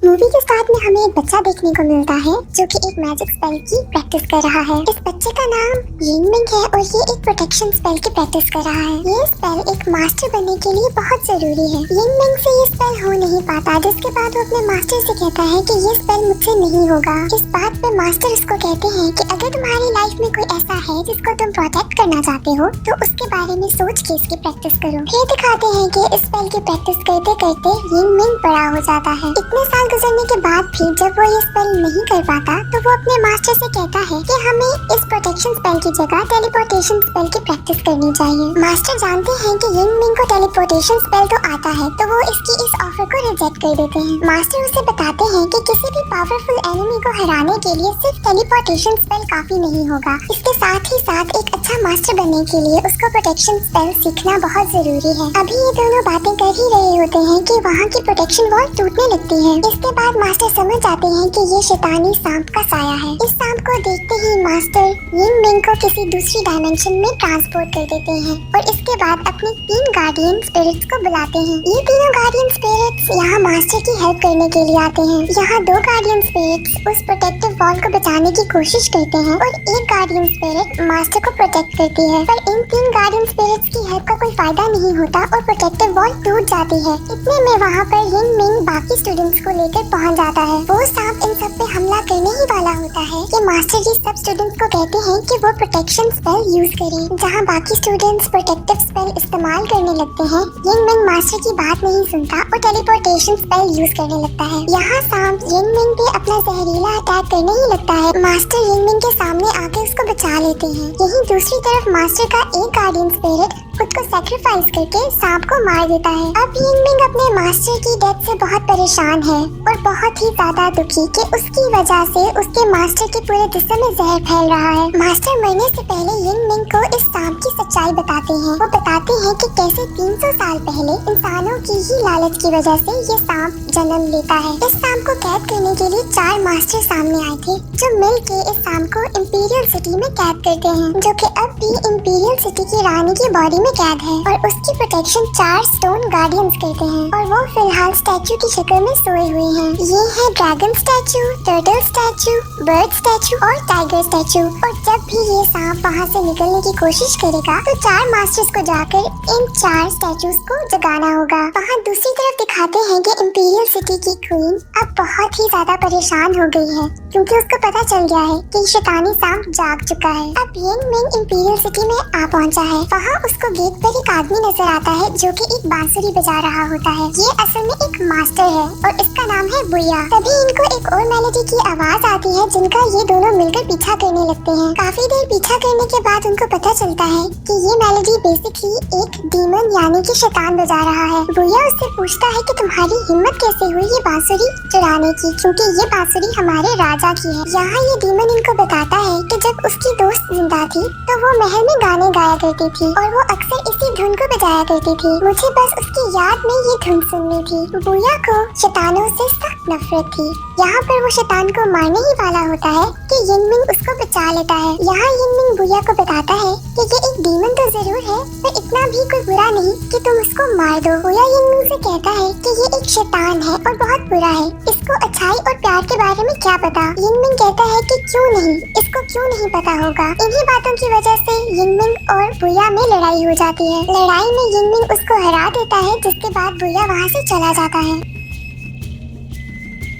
Movie के start में हमें एक बच्चा देखने को मिलता है जो कि एक मैजिक स्पेल की प्रैक्टिस कर रहा है। इस बच्चे का नाम यिंगमिंग है और ये एक प्रोटेक्शन स्पेल की प्रैक्टिस कर रहा है। ये स्पेल एक मास्टर बनने के लिए बहुत जरूरी है। यिंगमिंग से ये स्पेल हो नहीं पाता, जिसके बाद वो अपने मास्टर से कहता है कि ये स्पेल मुझसे नहीं होगा। इस बात पे मास्टर उसको कहते हैं कि अगर तुम्हारी लाइफ में कोई ऐसा है जिसको तुम प्रोटेक्ट करना चाहते हो तो उसके बारे में सोच के इसकी प्रैक्टिस करो। फिर दिखाते हैं कि इस स्पेल की प्रैक्टिस करते करते यिंगमिंग बड़ा हो जाता है। इतने साल गुजरने के बाद भी जब वो ये स्पेल नहीं कर पाता तो वो अपने मास्टर से कहता है कि हमें इस प्रोटेक्शन स्पेल की जगह टेलीपोर्टेशन स्पेल की प्रैक्टिस करनी चाहिए। मास्टर जानते हैं कि यिंगमिंग को टेलीपोर्टेशन स्पेल तो आता है, तो वो इसकी इस ऑफर को रिजेक्ट कर देते हैं। मास्टर उसे बताते हैं कि किसी भी पावरफुल एनिमी को हराने के लिए सिर्फ टेलीपोर्टेशन स्पेल काफी नहीं होगा। इसके साथ ही साथ एक अच्छा मास्टर बनने के लिए उसको प्रोटेक्शन स्पेल सीखना बहुत जरूरी है। अभी ये दोनों बातें कर ही रहे होते हैं कि वहाँ की प्रोटेक्शन वॉल टूटने लगती है। इसके बाद मास्टर समझ जाते हैं कि ये शैतानी सांप का साया है। इस सांप को देखते ही मास्टर यिंगमिंग को किसी दूसरी डायमेंशन में ट्रांसपोर्ट कर देते हैं और इसके बाद अपने 3 गार्डियन स्पिरिट्स को बुलाते हैं। ये तीनों गार्डियन स्पिरिट्स यहाँ मास्टर की हेल्प करने के लिए आते हैं। यहाँ 2 गार्डियन स्पिरिट्स उस प्रोटेक्टिव वॉल को बचाने की कोशिश करते हैं और एक गार्डियन स्पिरिट मास्टर को प्रोटेक्ट करती है। पर इन 3 गार्डियन स्पिरिट्स की हेल्प का कोई फायदा नहीं होता और प्रोटेक्टिव वॉल टूट जाती है। इतने में वहाँ पर यिंगमिंग बाकी स्टूडेंट्स को लेकर पहुँच जाता है। वो सांप इन सब पे हमला करने ही वाला होता है कि मास्टर जी सब स्टूडेंट्स को कहते हैं कि वो प्रोटेक्शन स्पेल यूज करें। जहाँ बाकी स्टूडेंट्स प्रोटेक्टिव स्पेल इस्तेमाल करने लगते हैं, यिंगमिंग मास्टर की बात नहीं सुनता और टेलीपोर्टेशन स्पेल यूज करने लगता है। यहाँ सांप यिंगमिंग पे अपना जहरीला अटैक करने ही लगता है। मास्टर यिंगमिंग के सामने आके उसको बचा लेते हैं। यहीं दूसरी तरफ मास्टर का एक गार्डियन स्पिरिट खुद को सैक्रिफाइस करके सांप को मार देता है। अब यिंगमिंग अपने मास्टर की डेथ से बहुत परेशान है और बहुत ही ज्यादा दुखी कि उसकी वजह से उसके मास्टर के पूरे जिस्म में जहर फैल रहा है। मास्टर मरने से पहले यिंगमिंग को इस सांप की सच्चाई बताते हैं। वो बताते हैं कि कैसे 300 साल पहले इंसानों की ही लालच की वजह से ये सांप जन्म लेता है। इस सांप को कैद करने के लिए 4 मास्टर सामने आए थे जो मिल के इस सांप को इंपीरियल सिटी में कैद करते हैं, जो कि अब भी इंपीरियल सिटी की रानी की बॉडी में कैद है और उसकी प्रोटेक्शन 4 स्टोन गार्डियंस करते हैं और वो फिलहाल स्टैचू की शक्ल में सोए हुए हैं। ये है dragon statue, turtle statue, bird statue और टाइगर स्टैचू। और जब भी ये सांप वहाँ से निकलने की कोशिश करेगा तो 4 मास्टर्स को जाकर इन 4 स्टैचूज को जगाना होगा। वहाँ दूसरी तरफ दिखाते हैं कि इंपीरियल सिटी की क्वीन अब बहुत ही ज्यादा परेशान हो गई है क्योंकि उसको पता चल गया है कि शैतानी सांप जाग चुका है। अब यिंगमिंग इंपीरियल सिटी में आ पहुँचा है। वहाँ उसको गेट पर एक आदमी नजर आता है जो कि एक बांसुरी बजा रहा होता है। ये असल में एक मास्टर है और इसका नाम है बुया। तभी इनको एक और मेलोडी की आवाज आती है जिनका ये दोनों मिलकर पीछा करने लगते हैं। काफी देर पीछा करने के बाद उनको पता चलता है कि ये मेलोडी बेसिकली एक डीमन यानी कि शैतान बजा रहा है। बुया उससे पूछता है कि तुम्हारी हिम्मत कैसे हुई ये बांसुरी चुराने की, क्योंकि ये बांसुरी हमारे राजा की है। यहाँ ये डीमन इनको बताता है कि जब उसकी दोस्त जिंदा थी तो वो महल में गाने गाया करती थी और वो अक्सर इसी धुन को बजाया करती थी। मुझे बस उसकी याद में ये धुन सुननी थी। बुया को शैतानों से सख्त नफरत थी। यहाँ पर वो शैतान को मारने ही वाला होता है कि यिंगमिंग उसको बचा लेता है। यहाँ यिंगमिंग बुया को बताता है कि ये एक डीमन तो जरूर है पर इतना भी कोई बुरा नहीं कि तुम उसको मार दो। बुया यिंगमिंग से कहता है कि ये एक शैतान है और बहुत बुरा है, इसको अच्छाई और प्यार के बारे में क्या पता। यिंगमिंग कहता है कि क्यों नहीं, इसको क्यों नहीं पता होगा। इन्हीं बातों की वजह से यिंगमिंग और बुया में लड़ाई हो जाती है। लड़ाई में यिंगमिंग उसको हरा देता है जिसके बाद बुया वहाँ से चला जाता है।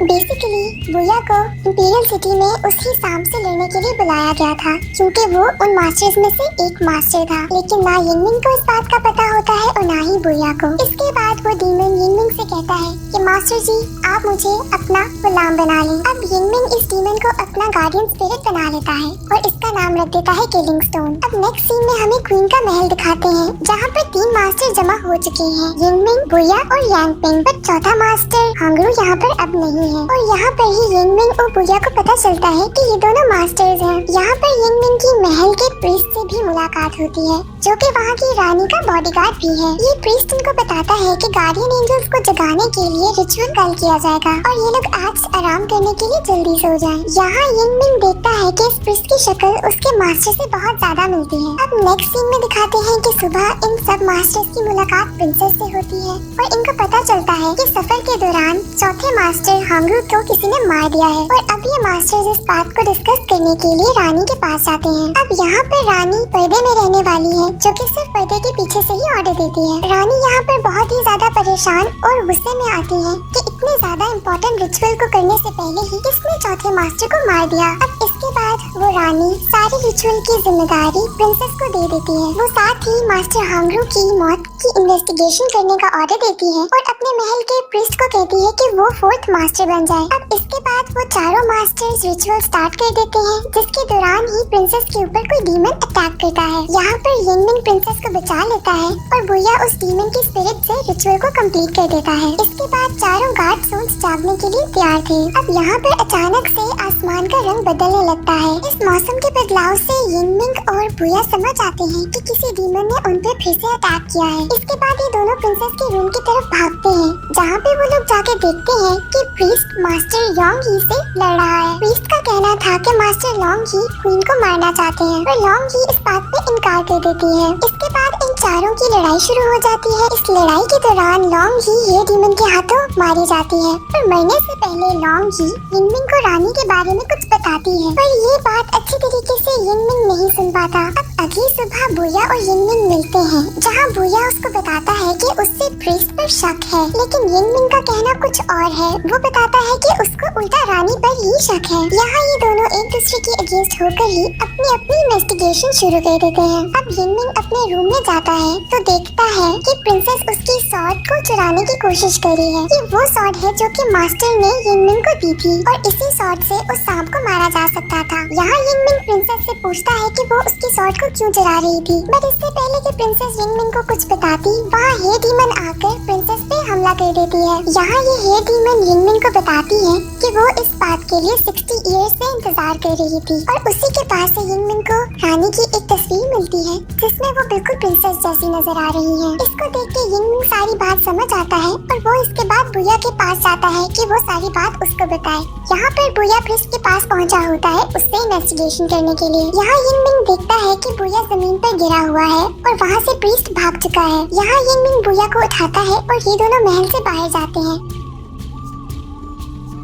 बेसिकली बुया को इंपीरियल सिटी में उसी सांप से लड़ने के लिए बुलाया गया था क्योंकि वो उन मास्टर्स में से एक मास्टर था, लेकिन ना यिंगमिंग को इस बात का पता होता है और ना ही बुया को। इसके बाद वो डीमन यिंगमिंग से कहता है कि मास्टर जी आप मुझे अपना गुलाम बना लें। अब यिंगमिंग इस डीमन को अपना गार्डियन स्पिरिट बना लेता है और इसका नाम रख देता है किलिंग स्टोन। अब नेक्स्ट सीन में हमें क्वीन का महल दिखाते हैं जहाँ पर 3 मास्टर जमा हो चुके हैं, यिंगमिंग, बुया और यांगपिंग। पर चौथा मास्टर हांगरू यहाँ पर अब नहीं है और यहाँ पर ही यिंगमिंग और बुया को पता चलता है कि ये दोनों मास्टर्स हैं। यहाँ पर यिंगमिंग की महल के प्रीस्ट से भी मुलाकात होती है जो कि वहाँ की रानी का बॉडीगार्ड भी है। ये प्रीस्ट उनको बताता है कि गार्डियन एंजल्स को जगाने के लिए रिचुअल कल किया जाएगा और ये लोग आज आराम करने के लिए जल्दी सो जाएं। यहाँ यिंगमिंग देखता है कि इस प्रीस्ट की शक्ल उसके मास्टर से बहुत ज्यादा मिलती है। अब नेक्स्ट सीन में दिखाते हैं कि सुबह इन सब मास्टर्स की मुलाकात प्रिंसेस से होती है और इनको पता चलता है कि सफर के दौरान चौथे मास्टर हांगरू को किसी ने मार दिया है और अब ये मास्टर्स इस बात को डिस्कस करने के लिए रानी के पास जाते हैं। अब यहाँ पर रानी पर्दे में रहने वाली है, जो कि सिर्फ पर्दे के पीछे से ही ऑर्डर देती है। रानी यहाँ पर बहुत ही ज्यादा परेशान और गुस्से में आती है कि इतने ज्यादा इम्पोर्टेंट रिचुअल को करने से पहले ही किसने चौथे मास्टर को मार दिया। अब इसके बाद वो रानी सारे रिचुअल की जिम्मेदारी प्रिंसेस को दे देती है। वो साथ ही मास्टर हांगरू की मौत की इन्वेस्टिगेशन करने का ऑर्डर देती है और अपने महल के प्रीस्ट को कहती है कि वो फोर्थ मास्टर बन जाए। अब इसके बाद वो चारों मास्टर्स रिचुअल स्टार्ट कर देते हैं, जिसके दौरान ही प्रिंसेस के ऊपर कोई डीमन अटैक करता है। यहाँ पर यिनमिंग प्रिंसेस को बचा लेता है और बुया उस डीमन की स्पिरिट से रिचुअल को कंप्लीट कर देता है। इसके बाद चारों गार्ड सोल्स जागने के लिए तैयार थे। अब यहाँ पर अचानक से आसमान का रंग बदलने लगता है। इस मौसम के बदलाव से यिनमिंग और बुया समझ आते हैं कि किसी डीमन ने उन पर फिर से अटैक किया है। इसके बाद ये दोनों प्रिंसेस के रूम की तरफ भागते हैं, जहाँ पे वो लोग जाके देखते हैं कि प्रीस्ट मास्टर योंग ही से लड़ रहा है। प्रीस्ट का कहना था कि मास्टर लोंग ही क्वीन को मारना चाहते हैं और लोंग ही इस बात पे इनकार कर देती है। इसके बाद इन चारों की लड़ाई शुरू हो जाती है। इस लड़ाई के दौरान लोंग ही ये डीमन के हाथों मारी जाती है और मरने से पहले लोंग ही यिनमिंग को रानी के बारे में कुछ बताती है, पर ये बात अच्छी तरीके से यिनमिंग नहीं सुन पाता। अब अगली सुबह बुया और यिनमिंग मिलते हैं, जहाँ बुया उसको बताता है कि उससे प्रीस्ट पर शक है, लेकिन यिनमिंग का कहना कुछ और है। वो बताता है कि उसको उल्टा रानी पर ही शक है। यहाँ ये दोनों एक दूसरे के अगेंस्ट होकर ही अपनी अपनी इन्वेस्टिगेशन शुरू कर देते हैं। अब यिनमिंग अपने रूम में जाता है तो देखता है कि प्रिंसेस उसकी सॉर्ड को चुराने की कोशिश कर रही है। ये वो सॉर्ड है जो कि मास्टर ने यिनमिंग को दी थी और इसी सॉर्ड से उस सांप को मारा जा सकता था। यहाँ यिनमिंग प्रिंसेस से पूछता है कि वो उसकी सॉर्ड को क्यों चुरा रही थी, बट इससे पहले कि प्रिंसेस यिनमिंग को कुछ बताती, वहाँ हे डीमन आकर प्रिंसेस पे हमला कर देती है। यहाँ ये हे डीमन यिनमिंग को बताती है कि वो इस बात के लिए 60 ईयर्स से इंतजार कर रही थी और उसी के पास से यिनमिंग को रानी की एक तस्वीर मिलती है, जिसमें वो बिल्कुल प्रिंसेस जैसी नजर आ रही है। इसको देख के यिनमिंग सारी बात समझ आता है और वो इसके बाद बुया के पास जाता है कि वो सारी बात उसको बताए। यहाँ पर बुया प्रिस्ट के पास पहुँचा होता है उससे इन्वेस्टिगेशन करने के लिए। यहाँ यिनमिंग देखता है कि बुया जमीन पर गिरा हुआ है और वहाँ से प्रीस्ट भाग चुका है। यहाँ यिनमिंग बुया को उठाता है और ये दोनों महल से बाहर जाते हैं।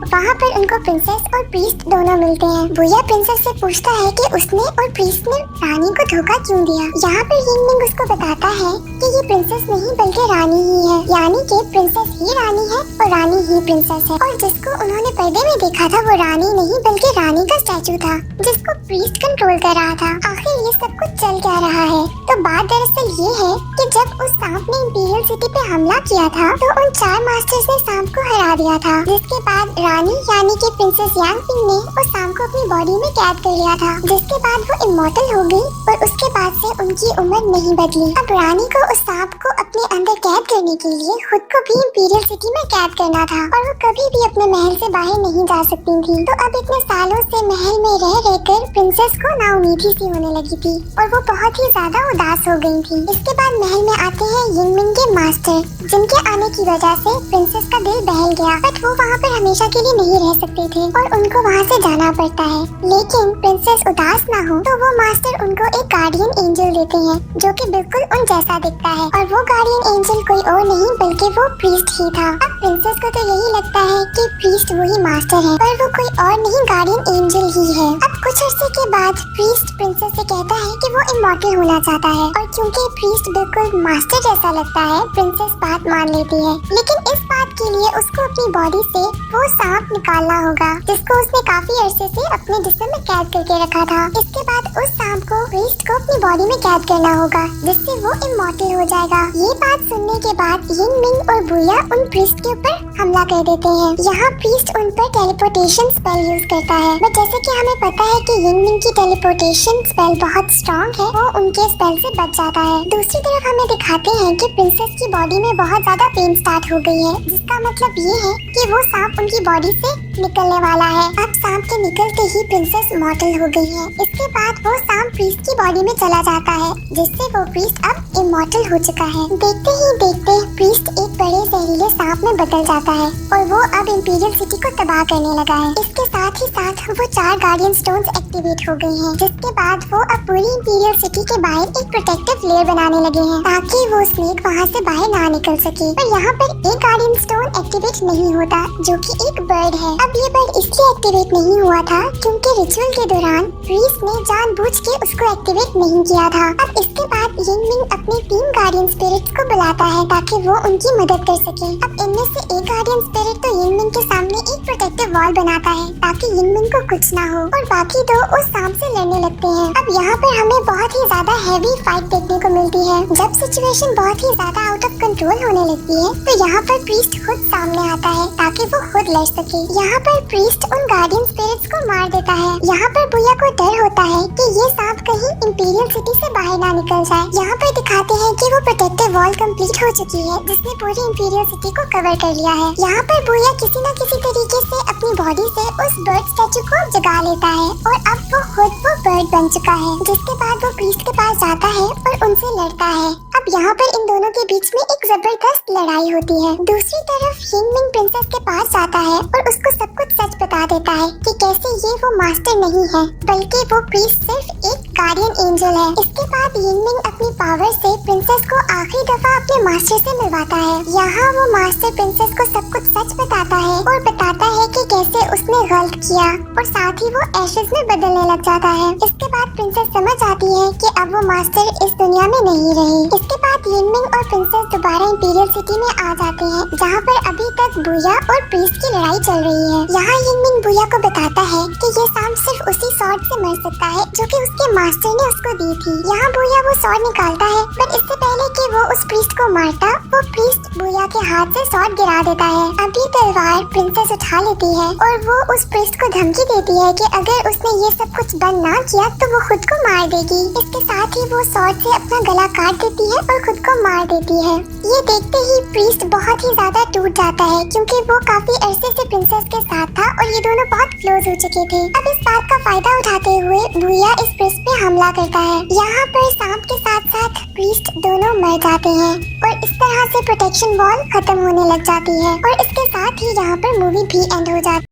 वहाँ पर उनको प्रिंसेस और प्रीस्ट दोनों मिलते हैं। बुया प्रिंसेस से पूछता है कि उसने और प्रीस्ट ने रानी को धोखा क्यों दिया। यहाँ पर यिनमिंग उसको बताता है कि ये प्रिंसेस नहीं बल्कि रानी ही है, यानी कि प्रिंसेस ही रानी है और रानी ही प्रिंसेस है। और जिसको उन्होंने पर्दे में देखा था वो रानी नहीं बल्कि रानी का स्टैचू था, जिसको प्रीस्ट कंट्रोल कर रहा था। आखिर ये सब कुछ चल क्या रहा है? तो बात दरअसल ये है कि जब उस सांप ने इंपीरियल सिटी पे हमला किया था तो उन 4 मास्टर्स ने सांप को हरा दिया था, जिसके बाद रानी यानी कि प्रिंसेस यांगपिंग ने उस सांप को अपनी बॉडी में कैद कर लिया था, जिसके बाद वो इमॉर्टल हो गई और उसके बाद से उनकी उम्र नहीं बदली। अब रानी को उस सांप को अपने अंदर कैद करने के लिए खुद को भी इंपीरियल सिटी में कैद करना था और वो कभी भी अपने महल से बाहर नहीं जा सकती थी। तो अब इतने सालों से महल में रह रहकर प्रिंसेस को नाउमीदी सी होने लगी थी और वो बहुत ही ज्यादा उदास हो गई थी। इसके बाद महल में आते हैं यिनमिंग के मास्टर, जिनके आने की वजह से प्रिंसेस का दिल बहल गया, बट वो वहाँ पर हमेशा के लिए नहीं रह सकते थे और उनको वहाँ से जाना पड़ता है। लेकिन प्रिंसेस उदास ना हो तो वो मास्टर उनको एक गार्डियन एंजल देते हैं, जो कि बिल्कुल उन जैसा दिखता है और वो गार्डियन एंजल कोई और नहीं बल्कि वो प्रीस्ट ही था। अब प्रिंसेस को तो यही लगता है कि प्रीस्ट वही मास्टर है, पर वो कोई और नहीं गार्डियन एंजल ही है। अब कुछ अर्से के बाद प्रीस्ट प्रिंसेस से कहता है कि वो इमॉर्टल होना चाहता है और क्योंकि प्रीस्ट बिल्कुल मास्टर जैसा लगता है, प्रिंसेस बात मान लेती है। लेकिन इस बात के लिए उसको अपनी बॉडी से वो सांप निकालना होगा, जिसको उसने काफी अरसे से अपने जिस्म में कैद करके रखा था। इसके बाद उस सांप को प्रीस्ट को अपनी बॉडी में कैद करना होगा, जिससे वो इमॉर्टल हो जाएगा। ये बात सुनने के बाद यिनमिंग और बुया उन प्रीस्ट के ऊपर हमला कर देते हैं। यहाँ प्रीस्ट उन पर टेलीपोर्टेशन स्पेल यूज करता है, बट जैसे कि हमें पता है कि यिनमिंग की टेलीपोर्टेशन स्पेल बहुत स्ट्रॉन्ग है, वो उनके स्पेल से बच जाता है। दूसरी तरफ हमें दिखाते हैं कि प्रिंसेस की बॉडी में बहुत ज्यादा पेन स्टार्ट हो गई है, जिसका मतलब ये है कि वो सांप उनकी बॉडी से निकलने वाला है। अब सांप के निकलते ही प्रिंसेस मॉर्टल हो गई है। इसके बाद वो सांप प्रीस्ट की बॉडी में चला जाता है, जिससे वो प्रीस्ट अब इमॉर्टल हो चुका है। देखते ही देखते प्रीस्ट एक बड़े जहरीले सांप में बदल जाता है और वो अब इंपीरियल सिटी को तबाह करने लगा है। इसके साथ ही साथ वो 4 गार्डियन स्टोन्स एक्टिवेट हो गई हैं, जिसके बाद वो अब पूरी इंपीरियल सिटी के बाहर एक प्रोटेक्टिव लेयर बनाने लगे हैं ताकि वो स्नेक वहाँ से बाहर ना निकल सके। पर यहाँ पर एक गार्डियन स्टोन एक्टिवेट नहीं होता, जो कि एक बर्ड है। अब ये बर्ड इसलिए एक्टिवेट नहीं हुआ था क्योंकि रिचुअल के दौरान प्रीस्ट ने जानबूझ के उसको एक्टिवेट नहीं किया था। अब इसके बाद यिंगमिंग अपने 3 गार्डियन स्पिरिट्स को बुलाता है ताकि वो उनकी मदद कर सके। अब इनमें से एक गार्डियन स्पिरिट तो यिंगमिंग के सामने एक प्रोटेक्टिव वॉल बनाता है ताकि यिंगमिंग को कुछ ना हो, और बाकी 2 उस सांप से लड़ने लगते हैं। अब यहाँ पर हमें बहुत ही ज्यादा हैवी फाइट देखने को मिलती है। जब सिचुएशन बहुत ही ज्यादा आउट ऑफ कंट्रोल होने लगती है तो यहाँ पर प्रीस्ट खुद सामने आता है ताकि वो खुद लड़ सके। यहाँ पर प्रीस्ट उन गार्डियन स्पिरिट्स को मार देता है। यहाँ पर बुया को डर होता है कि ये सांप कहीं इंपीरियल सिटी से बाहर ना निकल जाए। यहाँ पर दिखाते हैं कि वो प्रोटेक्टिव वॉल कंप्लीट हो चुकी है, जिसने पूरी इंपीरियल सिटी को कवर कर लिया है। यहाँ पर बुया किसी न किसी तरीके से अपनी बॉडी से उस बर्ड स्टैचू को जगा लेता है और अब वो खुद वो बर्ड बन चुका है, जिसके बाद वो प्रीस्ट के पास जाता है और उनसे लड़ता है। अब यहाँ पर इन दोनों के बीच में एक जबरदस्त लड़ाई होती है। दूसरी तरफ यिंगमिंग प्रिंसेस के पास जाता है और उसको सब कुछ सच बता देता है कि कैसे ये वो मास्टर नहीं है, बल्कि वो प्रीस्ट सिर्फ एक गार्डियन एंजल है। इसके बाद यिंगमिंग अपनी पावर से प्रिंसेस को आखिरी दफा अपने मास्टर से मिलवाता है। यहाँ वो मास्टर प्रिंसेस को सब कुछ सच बताता है और बताता है कि कैसे उसने गलत किया, और साथ ही वो एशेज में बदलने लग जाता है। इसके बाद प्रिंसेस समझ आती है कि अब वो मास्टर इस दुनिया में नहीं रही। इसके बाद यिंगमिंग और प्रिंसेस दोबारा इंपीरियल सिटी में आ जाते हैं, जहाँ पर अभी तक बुया और प्रीस्ट की लड़ाई चल रही है। यहाँ यिंगमिंग बुया को बताता है कि ये सांप सिर्फ उसी सॉर्ड से मर सकता है जो कि उसके मास्टर ने उसको दी थी। यहाँ बुया वो सॉर्ड निकालता है, पर इससे पहले कि वो उस प्रीस्ट को मारता, वो प्रीस्ट बुया के हाथ से सॉर्ड गिरा देता है। अभी तलवार प्रिंसेस उठा लेती है और वो उस प्रीस्ट को धमकी देती है कि अगर उसने ये सब कुछ बंद ना किया तो वो खुद को मार देगी। इसके साथ ही वो सॉर्ड से अपना गला काट देती है और खुद को मार देती है। ये देखते ही प्रीस्ट बहुत ही ज्यादा टूट जाता है क्योंकि वो काफी अरसे से प्रिंसेस के साथ था और ये दोनों बहुत क्लोज हो चुके थे। अब इस बात का फायदा उठाते हुए बुया इस प्रीस्ट पे हमला करता है। यहाँ पर सांप के साथ साथ प्रीस्ट दोनों मर जाते हैं और इस तरह से प्रोटेक्शन वॉल खत्म होने लग जाती है, और इसके साथ ही यहाँ पर मूवी भी एंड हो जाती है।